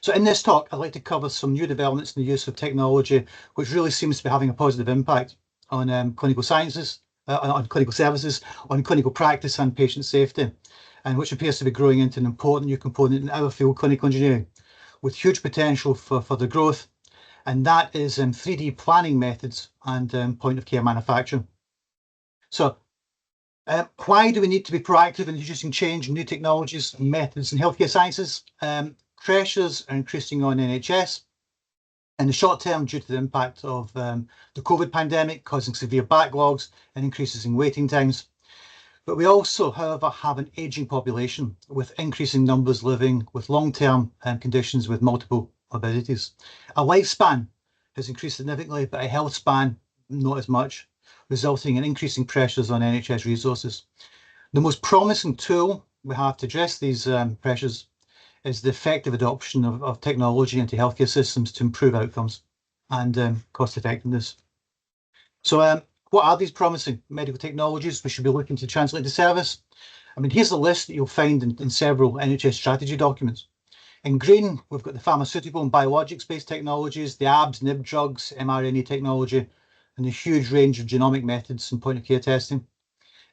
So in this talk, I'd like to cover some new developments in the use of technology, which really seems to be having a positive impact on clinical sciences, on clinical services, on clinical practice and patient safety, and which appears to be growing into an important new component in our field, clinical engineering, with huge potential for further growth. And that is 3D planning methods and point of care manufacturing. So why do we need to be proactive in introducing change in new technologies and methods in healthcare sciences? Pressures are increasing on NHS in the short term due to the impact of the COVID pandemic, causing severe backlogs and increases in waiting times. But we also, however, have an ageing population with increasing numbers living with long-term conditions with multiple morbidities. A lifespan has increased significantly, but a health span not as much, resulting in increasing pressures on NHS resources. The most promising tool we have to address these pressures is the effective adoption of technology into healthcare systems to improve outcomes and cost effectiveness. So what are these promising medical technologies we should be looking to translate to service? I mean, here's a list that you'll find in several NHS strategy documents. In green, we've got the pharmaceutical and biologics-based technologies, the ABS, NIB drugs, mRNA technology, and the huge range of genomic methods and point-of-care testing.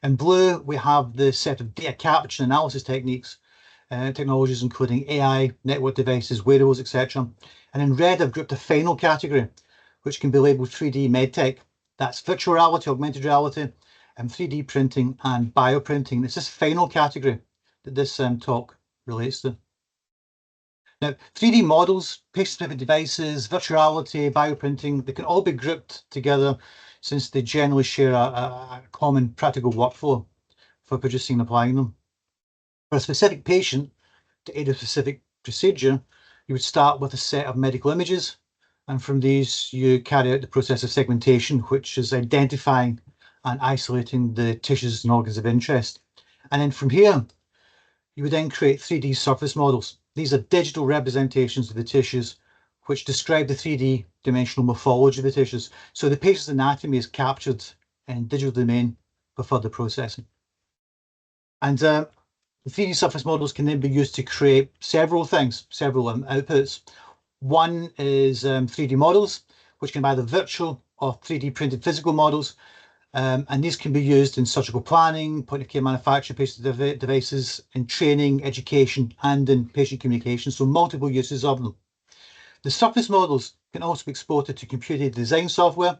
In blue, we have the set of data capture and analysis techniques, technologies including AI, network devices, wearables, etc. And in red, I've grouped a final category, which can be labelled 3D medtech. That's virtual reality, augmented reality, and 3D printing and bioprinting. It's this final category that this talk relates to. Now, 3D models, patient-specific devices, virtual reality, bioprinting, they can all be grouped together since they generally share a common practical workflow for producing and applying them. For a specific patient to aid a specific procedure, you would start with a set of medical images, and from these you carry out the process of segmentation, which is identifying and isolating the tissues and organs of interest. And then from here, you would then create 3D surface models. These are digital representations of the tissues which describe the 3D dimensional morphology of the tissues. So the patient's anatomy is captured in digital domain for further processing. And the 3D surface models can then be used to create several things, several outputs. One is 3D models, which can be either virtual or 3D printed physical models. And these can be used in surgical planning, point of care manufacture, patient devices, in training, education, and in patient communication. So multiple uses of them. The surface models can also be exported to computer design software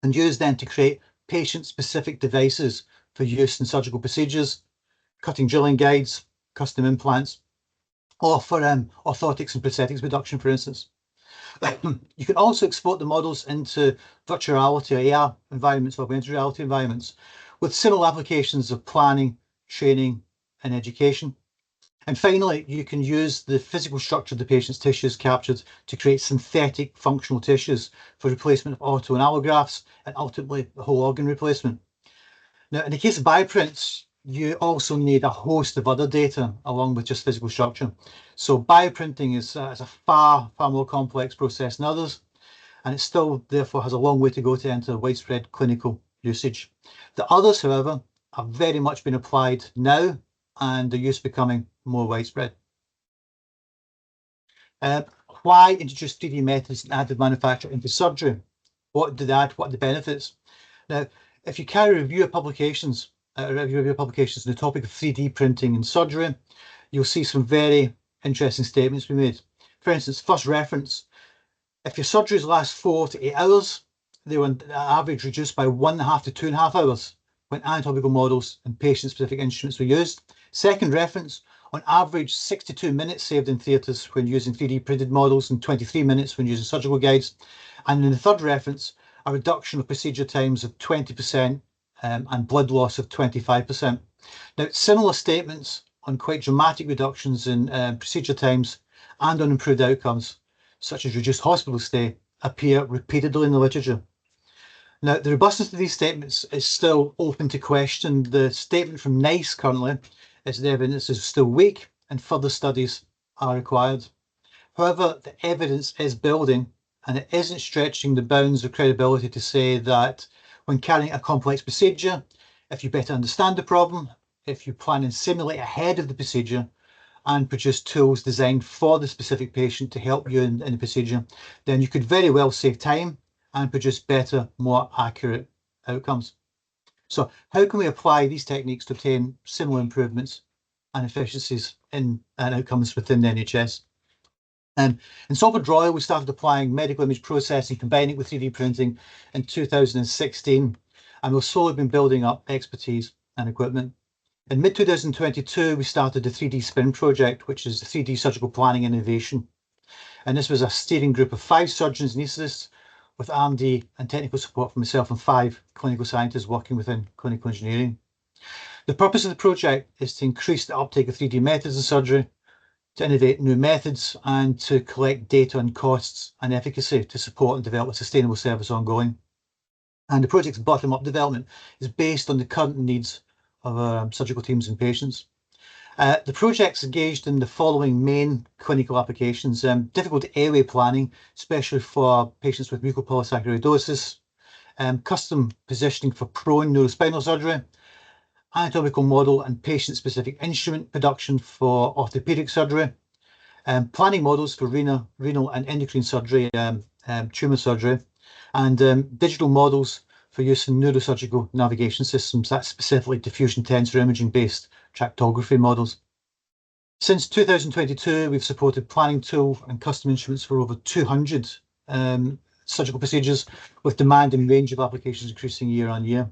and used then to create patient-specific devices for use in surgical procedures, cutting drilling guides, custom implants, or for orthotics and prosthetics production, for instance. You can also export the models into virtual reality or AR environments or augmented reality environments with similar applications of planning, training, and education. And finally, you can use the physical structure of the patient's tissues captured to create synthetic functional tissues for replacement of auto and allografts and ultimately the whole organ replacement. Now, in the case of bioprints, you also need a host of other data along with just physical structure. So bioprinting is a far more complex process than others, and it still therefore has a long way to go to enter widespread clinical usage. The others, however, have very much been applied now, and the use becoming more widespread. Why introduce 3D methods and additive manufacture into surgery? What do they add? What are the benefits? Now, if you carry a review of publications on the topic of 3D printing in surgery, you'll see some very interesting statements being made. For instance, first reference, if your surgeries last 4 to 8 hours, they were on average reduced by 1.5 to 2.5 hours when anatomical models and patient-specific instruments were used. Second reference, on average 62 minutes saved in theatres when using 3D printed models and 23 minutes when using surgical guides. And in the third reference, a reduction of procedure times of 20% and blood loss of 25%. Now, similar statements on quite dramatic reductions in procedure times and on improved outcomes, such as reduced hospital stay, appear repeatedly in the literature. Now, the robustness of these statements is still open to question. The statement from NICE currently is the evidence is still weak and further studies are required. However, the evidence is building and it isn't stretching the bounds of credibility to say that when carrying a complex procedure, if you better understand the problem, if you plan and simulate ahead of the procedure, and produce tools designed for the specific patient to help you in the procedure, then you could very well save time and produce better, more accurate outcomes. So how can we apply these techniques to obtain similar improvements and efficiencies and outcomes within the NHS? In Salford Royal, we started applying medical image processing, combining it with 3D printing in 2016, and we've slowly been building up expertise and equipment. In mid-2022, we started the 3D Spin project, which is the 3D surgical planning innovation. And this was a steering group of 5 surgeons and anaesthetists with R&D and technical support from myself and 5 clinical scientists working within clinical engineering. The purpose of the project is to increase the uptake of 3D methods in surgery, to innovate new methods, and to collect data on costs and efficacy to support and develop a sustainable service ongoing. And the project's bottom-up development is based on the current needs of our surgical teams and patients. The project's engaged in the following main clinical applications: difficult airway planning, especially for patients with mucopolysaccharidosis, custom positioning for prone neurospinal surgery, anatomical model and patient-specific instrument production for orthopedic surgery, planning models for renal and endocrine surgery, tumour surgery, and digital models for use in neurosurgical navigation systems, that's specifically diffusion tensor imaging-based tractography models. Since 2022, we've supported planning tool and custom instruments for over 200 surgical procedures, with demand and range of applications increasing year on year.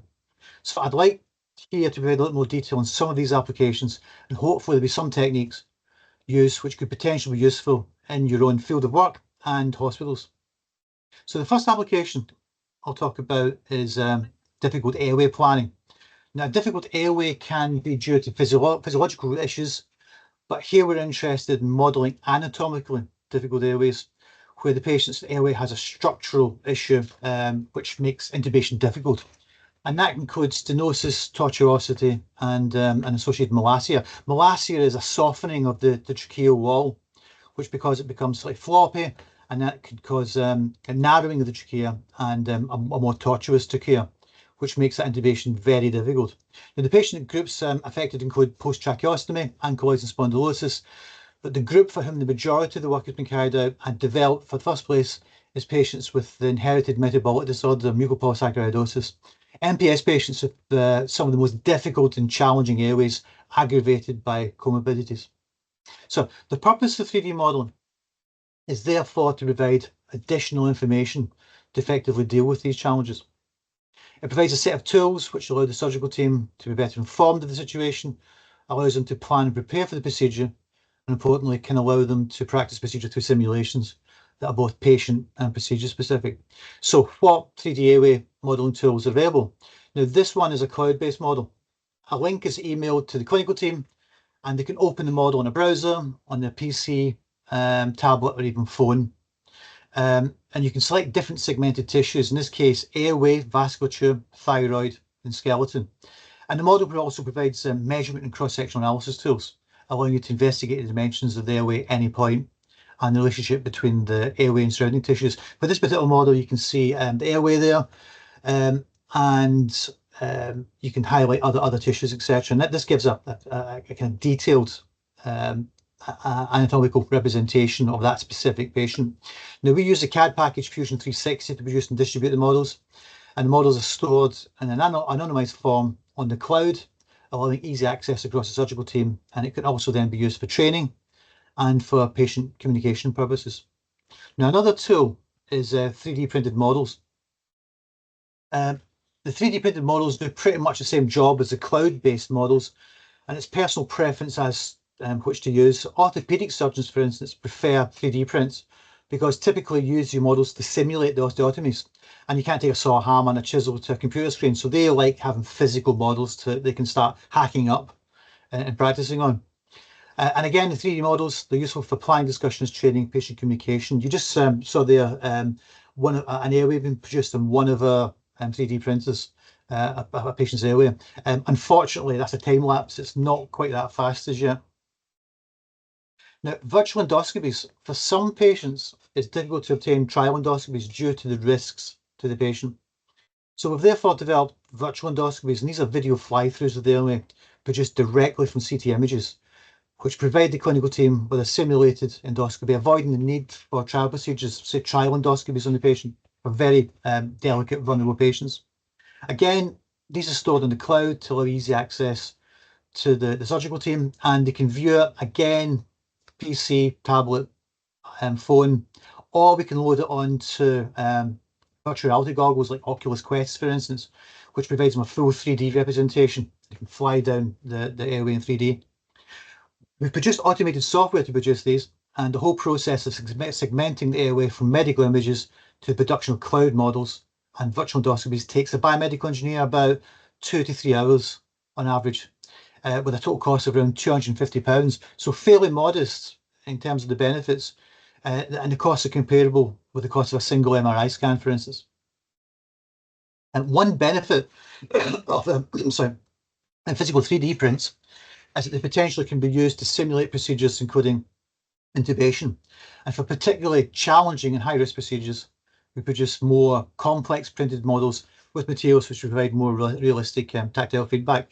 So I'd like here to provide a little more detail on some of these applications, and hopefully there'll be some techniques used which could potentially be useful in your own field of work and hospitals. So the first application I'll talk about is difficult airway planning. Now, difficult airway can be due to physiological issues, but here we're interested in modelling anatomically difficult airways, where the patient's airway has a structural issue which makes intubation difficult. And that includes stenosis, tortuosity, and associated malacia. Malacia is a softening of the tracheal wall, which, because it becomes slightly floppy, and that could cause a narrowing of the trachea and a more tortuous trachea, which makes that intubation very difficult. Now, the patient groups affected include post-tracheostomy, ankylosing spondylosis, but the group for whom the majority of the work has been carried out and developed for the first place is patients with the inherited metabolic disorder of mucopolysaccharidosis. MPS patients with some of the most difficult and challenging airways aggravated by comorbidities. So the purpose of 3D modelling is therefore to provide additional information to effectively deal with these challenges. It provides a set of tools which allow the surgical team to be better informed of the situation, allows them to plan and prepare for the procedure, and importantly can allow them to practice procedure through simulations that are both patient and procedure specific. So what 3D airway modelling tools are available? Now, this one is a cloud-based model. A link is emailed to the clinical team and they can open the model on a browser, on their PC, tablet, or even phone. And you can select different segmented tissues, in this case, airway, vasculature, thyroid, and skeleton. And the model also provides measurement and cross-sectional analysis tools, allowing you to investigate the dimensions of the airway at any point and the relationship between the airway and surrounding tissues. For this particular model, you can see the airway there, and you can highlight other tissues, etc. And this gives a kind of detailed anatomical representation of that specific patient. Now, we use the CAD package Fusion 360 to produce and distribute the models, and the models are stored in an anonymized form on the cloud, allowing easy access across the surgical team, and it can also then be used for training and for patient communication purposes. Now, another tool is 3D printed models. The 3D printed models do pretty much the same job as the cloud-based models, and it's personal preference as which to use. Orthopedic surgeons, for instance, prefer 3D prints because typically use your models to simulate the osteotomies, and you can't take a saw, hammer, and a chisel to a computer screen, so they like having physical models they can start hacking up and practicing on. And again, the 3D models, they're useful for planning discussions, training, patient communication. You just saw there an airway being produced on one of our 3D printers, a patient's airway. Unfortunately, that's a time lapse. It's not quite that fast as yet. Now, virtual endoscopies, for some patients, it's difficult to obtain trial endoscopies due to the risks to the patient. So we've therefore developed virtual endoscopies, and these are video fly-throughs of the airway produced directly from CT images. which provide the clinical team with a simulated endoscopy, avoiding the need for trial procedures, say trial endoscopies on the patient for very delicate, vulnerable patients. Again, these are stored in the cloud to allow easy access to the surgical team, and they can view it again, PC, tablet, phone, or we can load it onto virtual reality goggles like Oculus Quest, for instance, which provides them a full 3D representation. You can fly down the airway in 3D. We've produced automated software to produce these, and the whole process of segmenting the airway from medical images to the production of cloud models and virtual endoscopies takes a biomedical engineer about 2 to 3 hours on average, with a total cost of around £250. So fairly modest in terms of the benefits, and the costs are comparable with the cost of a single MRI scan, for instance. And one benefit of physical 3D prints is that they potentially can be used to simulate procedures, including intubation. And for particularly challenging and high-risk procedures, we produce more complex printed models with materials which provide more realistic tactile feedback.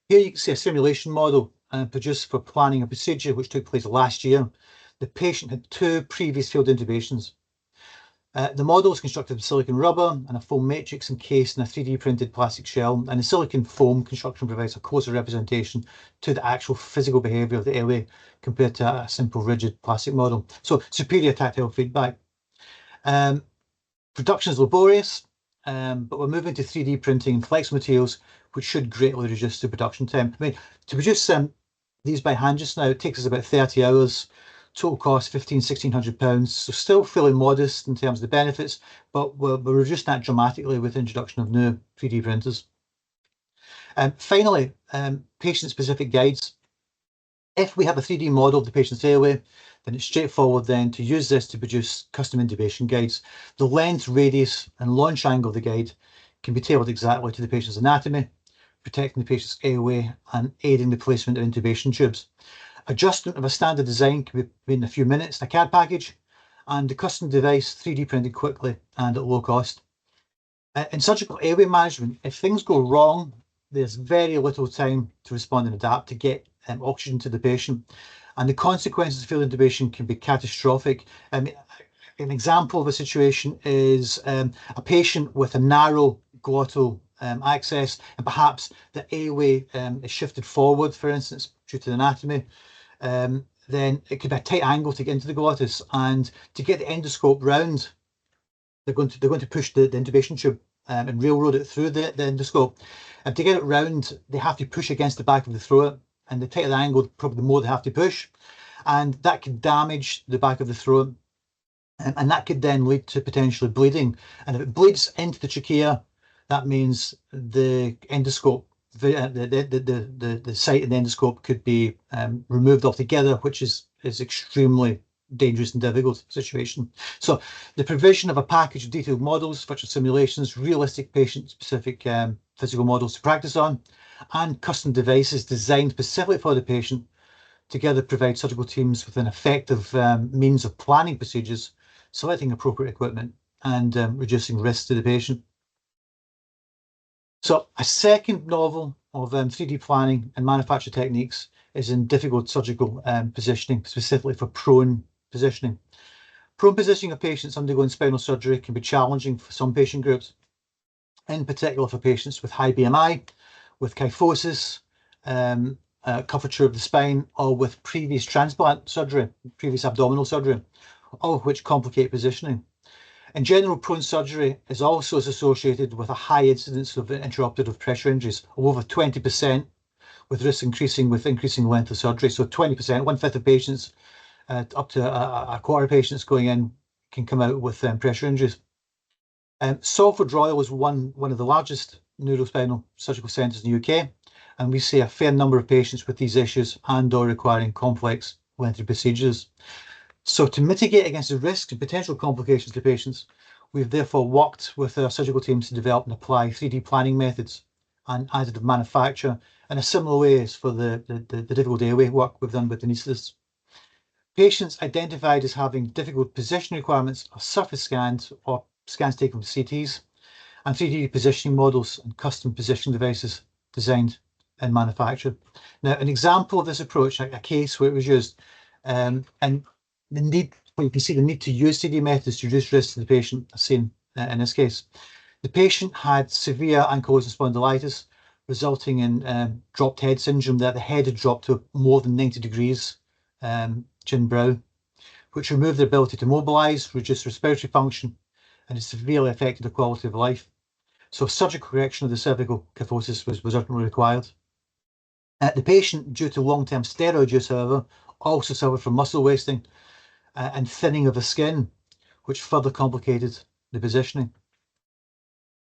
Here you can see a simulation model produced for planning a procedure which took place last year. The patient had 2 previous failed intubations. The model is constructed of silicon rubber and a foam matrix encased in a 3D printed plastic shell, and the silicon foam construction provides a closer representation to the actual physical behaviour of the airway compared to a simple rigid plastic model. So superior tactile feedback. Production is laborious, but we're moving to 3D printing and flexible materials, which should greatly reduce the production time. I mean, to produce these by hand just now, it takes us about 30 hours. Total cost £1,600, so still fairly modest in terms of the benefits, but we're reducing that dramatically with the introduction of new 3D printers. Finally, patient-specific guides. If we have a 3D model of the patient's airway, then it's straightforward then to use this to produce custom intubation guides. The length, radius, and launch angle of the guide can be tailored exactly to the patient's anatomy, protecting the patient's airway and aiding the placement of intubation tubes. Adjustment of a standard design can be made in a few minutes in a CAD package, and the custom device 3D printed quickly and at low cost. In surgical airway management, if things go wrong, there's very little time to respond and adapt to get oxygen to the patient, and the consequences of failed intubation can be catastrophic. An example of a situation is a patient with a narrow glottal access, and perhaps the airway is shifted forward, for instance, due to the anatomy. Then it could be a tight angle to get into the glottis, and to get the endoscope round, they're going to push the intubation tube and railroad it through the endoscope. And to get it round, they have to push against the back of the throat, and the tighter the angle, probably the more they have to push, and that could damage the back of the throat, and that could then lead to potentially bleeding. And if it bleeds into the trachea, that means the endoscope, the site in the endoscope could be removed altogether, which is extremely dangerous and difficult situation. So the provision of a package of detailed models, virtual simulations, realistic patient-specific physical models to practice on, and custom devices designed specifically for the patient, together provide surgical teams with an effective means of planning procedures, selecting appropriate equipment, and reducing risk to the patient. So a second novel of 3D planning and manufacture techniques is in difficult surgical positioning, specifically for prone positioning. Prone positioning of patients undergoing spinal surgery can be challenging for some patient groups, in particular for patients with high BMI, with kyphosis, curvature of the spine, or with previous transplant surgery, previous abdominal surgery, all of which complicate positioning. In general, prone surgery is also associated with a high incidence of intraoperative pressure injuries of over 20%, with risk increasing with increasing length of surgery. So 20%, 1/5 of patients, up to a quarter of patients going in can come out with pressure injuries. Salford Royal is one of the largest neurospinal surgical centres in the UK, and we see a fair number of patients with these issues and/or requiring complex lengthy procedures. So to mitigate against the risks and potential complications to patients, we've therefore worked with our surgical teams to develop and apply 3D planning methods and additive manufacture in a similar way as for the difficult airway work we've done with anaesthetists. Patients identified as having difficult position requirements are surface scanned or scans taken from CTs, and 3D positioning models and custom positioning devices designed in manufacture. Now, an example of this approach, a case where it was used, and the need, well, you can see the need to use 3D methods to reduce risk to the patient, as seen in this case. The patient had severe ankylosing spondylitis, resulting in dropped head syndrome, that the head had dropped to more than 90 degrees chin brow, which removed their ability to mobilise, reduced respiratory function, and it severely affected the quality of life. So surgical correction of the cervical kyphosis was urgently required. The patient, due to long-term steroid use, however, also suffered from muscle wasting and thinning of the skin, which further complicated the positioning.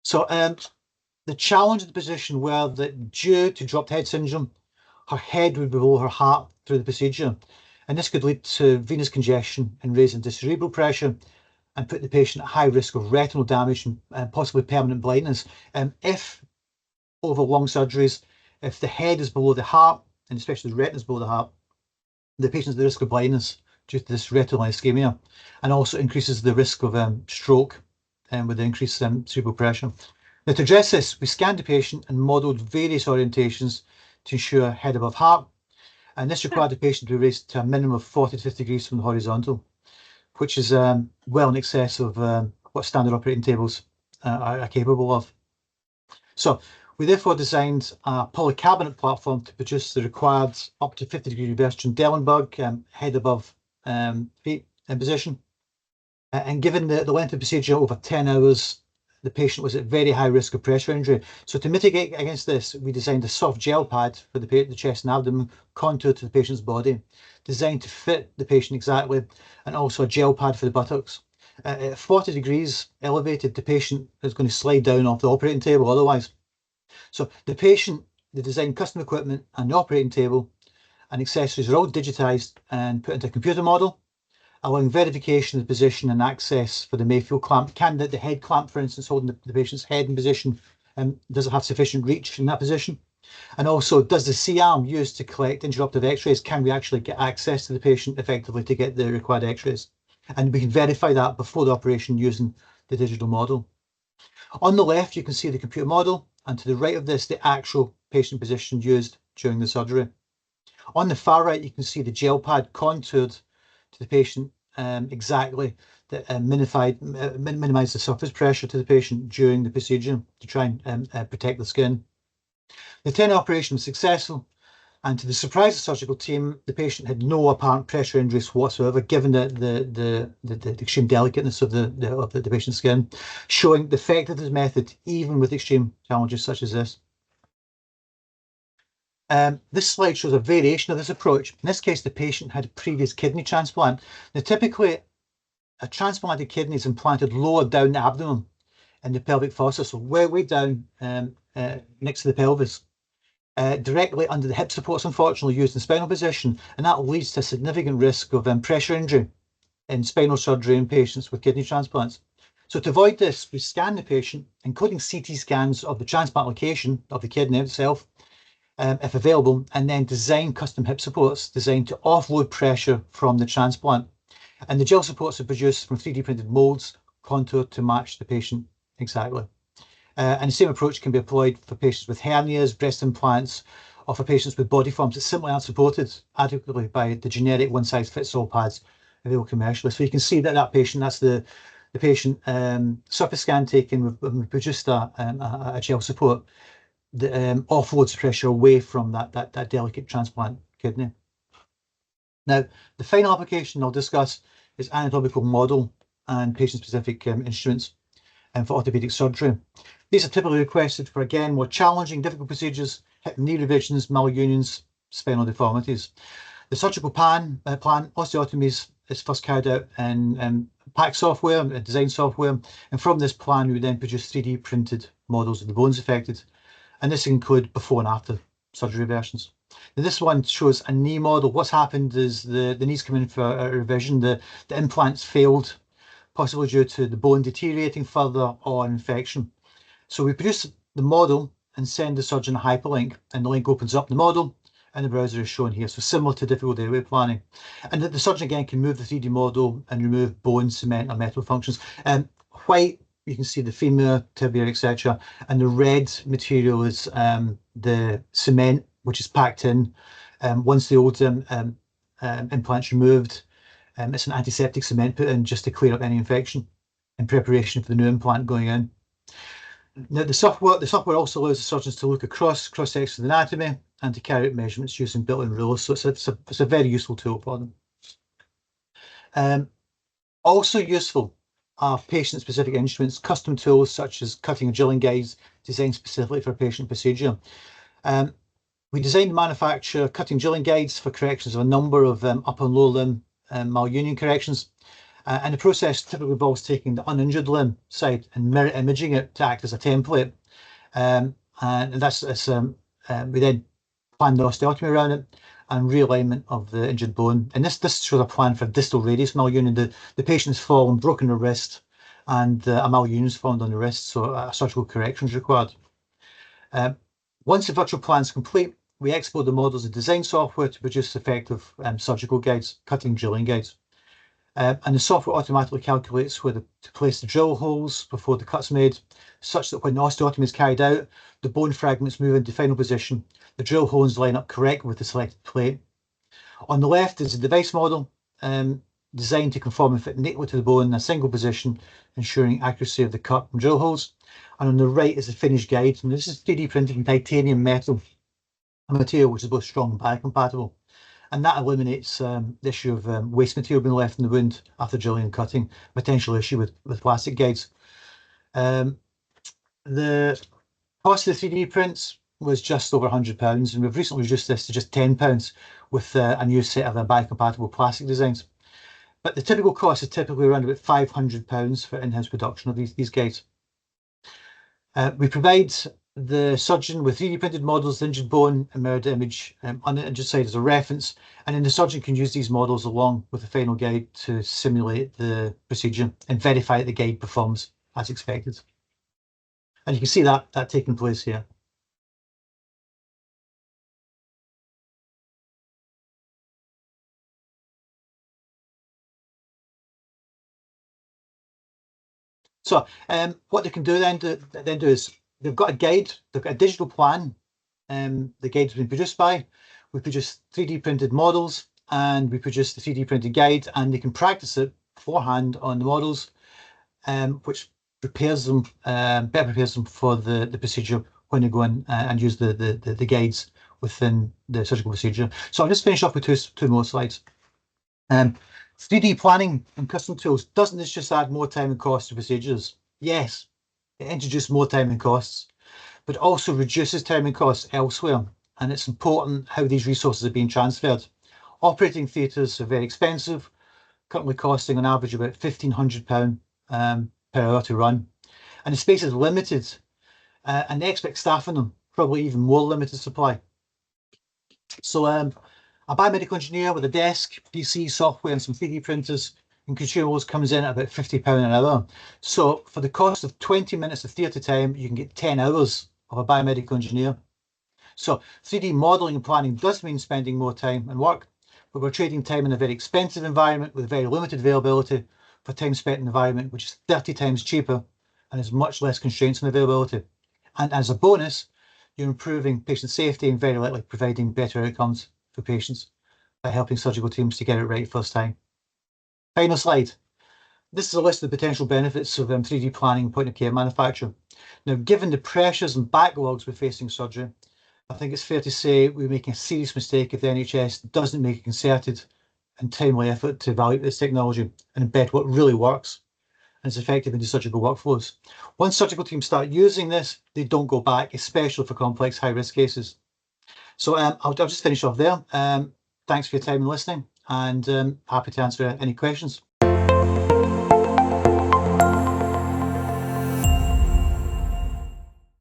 So the challenge of the position were that due to dropped head syndrome, her head would be below her heart through the procedure, and this could lead to venous congestion and raise into cerebral pressure and put the patient at high risk of retinal damage and possibly permanent blindness. If over long surgeries, if the head is below the heart, and especially the retina is below the heart, the patient's at the risk of blindness due to this retinal ischemia, and also increases the risk of stroke with the increased cerebral pressure. Now, to address this, we scanned the patient and modelled various orientations to ensure head above heart, and this required the patient to be raised to a minimum of 40 to 50 degrees from the horizontal, which is well in excess of what standard operating tables are capable of. So we therefore designed a polycabinet platform to produce the required up to 50 degree reverse Trendelenburg, head above feet in position. And given the length of the procedure, over 10 hours, the patient was at very high risk of pressure injury. So to mitigate against this, we designed a soft gel pad for the chest and abdomen, contoured to the patient's body, designed to fit the patient exactly, and also a gel pad for the buttocks. At 40 degrees elevated, the patient is going to slide down off the operating table otherwise. So the patient, the designed custom equipment and the operating table and accessories are all digitized and put into a computer model, allowing verification of the position and access for the Mayfield clamp. Can the head clamp, for instance, holding the patient's head in position, does it have sufficient reach in that position? And also, does the C-arm used to collect interruptive x-rays, can we actually get access to the patient effectively to get the required x-rays? And we can verify that before the operation using the digital model. On the left, you can see the computer model, and to the right of this, the actual patient position used during the surgery. On the far right, you can see the gel pad contoured to the patient exactly, that minimize the surface pressure to the patient during the procedure to try and protect the skin. The 10 operation was successful, and to the surprise of the surgical team, the patient had no apparent pressure injuries whatsoever, given the extreme delicateness of the patient's skin, showing the effectiveness of the method even with extreme challenges such as this. This slide shows a variation of this approach. In this case, the patient had a previous kidney transplant. Now, typically, a transplanted kidney is implanted lower down the abdomen in the pelvic fossa, so way down next to the pelvis, directly under the hip supports, unfortunately used in spinal position, and that leads to a significant risk of pressure injury in spinal surgery in patients with kidney transplants. So to avoid this, we scan the patient, including CT scans of the transplant location of the kidney itself, if available, and then design custom hip supports designed to offload pressure from the transplant. And the gel supports are produced from 3D printed molds, contoured to match the patient exactly. And the same approach can be applied for patients with hernias, breast implants, or for patients with body forms that simply aren't supported adequately by the generic one-size-fits-all pads available commercially. So you can see that patient, that's the patient surface scan taken, we've produced a gel support that offloads pressure away from that delicate transplant kidney. Now, the final application I'll discuss is anatomical model and patient-specific instruments for orthopedic surgery. These are typically requested for, again, more challenging, difficult procedures, hip and knee revisions, malunions, spinal deformities. The surgical plan osteotomies is first carried out in PAC software, design software, and from this plan, we would then produce 3D printed models of the bones affected. And this include before and after surgery versions. Now, this one shows a knee model. What's happened is the knees come in for a revision. The implants failed, possibly due to the bone deteriorating further or infection. So we produce the model and send the surgeon a hyperlink, and the link opens up the model, and the browser is shown here. So similar to difficult airway planning. And the surgeon again can move the 3D model and remove bone, cement, or metal functions. White, you can see the femur, tibia, etc. And the red material is the cement, which is packed in. Once the old implant's removed, it's an antiseptic cement put in just to clear up any infection in preparation for the new implant going in. Now, the software also allows the surgeons to look across cross-section of the anatomy and to carry out measurements using built-in rulers. So it's a very useful tool for them. Also useful are patient-specific instruments, custom tools such as cutting and drilling guides designed specifically for a patient procedure. We designed and manufacture cutting drilling guides for corrections of a number of upper and lower limb malunion corrections. And the process typically involves taking the uninjured limb side and mirror imaging it to act as a template. And we then plan the osteotomy around it and realignment of the injured bone. And this shows a plan for distal radius malunion. The patient's fallen, broken their wrist, and a malunion's formed on the wrist, so a surgical correction is required. Once the virtual plan is complete, we export the models in design software to produce effective surgical guides, cutting drilling guides. And the software automatically calculates where to place the drill holes before the cut's made, such that when the osteotomy is carried out, the bone fragments move into final position, the drill holes line up correctly with the selected plate. On the left is a device model designed to conform and fit neatly to the bone in a single position, ensuring accuracy of the cut and drill holes. And on the right is a finished guide, and this is 3D printed in titanium metal, a material which is both strong and biocompatible. And that eliminates the issue of waste material being left in the wound after drilling and cutting, potential issue with plastic guides. The cost of the 3D prints was just over £100, and we've recently reduced this to just £10 with a new set of biocompatible plastic designs. But the typical cost is typically around about £500 for in-house production of these guides. We provide the surgeon with 3D printed models, the injured bone and mirrored image on the injured side as a reference, and then the surgeon can use these models along with the final guide to simulate the procedure and verify that the guide performs as expected. And you can see that taking place here. So what they can do then is they've got a guide, they've got a digital plan. The guide's been produced by. We produce 3D printed models and we produce the 3D printed guide, and they can practice it beforehand on the models, which prepares them, better prepares them for the procedure when they go in and use the guides within the surgical procedure. So I'll just finish off with two more slides. 3D planning and custom tools, doesn't this just add more time and cost to procedures? Yes, it introduces more time and costs, but also reduces time and costs elsewhere. And it's important how these resources are being transferred. Operating theatres are very expensive, currently costing on average about £1,500 per hour to run. And the space is limited, and they expect staff in them, probably even more limited supply. So a biomedical engineer with a desk, PC, software, and some 3D printers and consumables comes in at about £50 an hour. So for the cost of 20 minutes of theatre time, you can get 10 hours of a biomedical engineer. So 3D modelling and planning does mean spending more time and work, but we're trading time in a very expensive environment with very limited availability for time spent in an environment which is 30 times cheaper and has much less constraints on availability. And as a bonus, you're improving patient safety and very likely providing better outcomes for patients by helping surgical teams to get it right first time. Final slide. This is a list of the potential benefits of 3D planning point of care manufacture. Now, given the pressures and backlogs we're facing in surgery, I think it's fair to say we're making a serious mistake if the NHS doesn't make a concerted and timely effort to evaluate this technology and embed what really works and is effective into surgical workflows. Once surgical teams start using this, they don't go back, especially for complex high-risk cases. So I'll just finish off there. Thanks for your time and listening, and happy to answer any questions.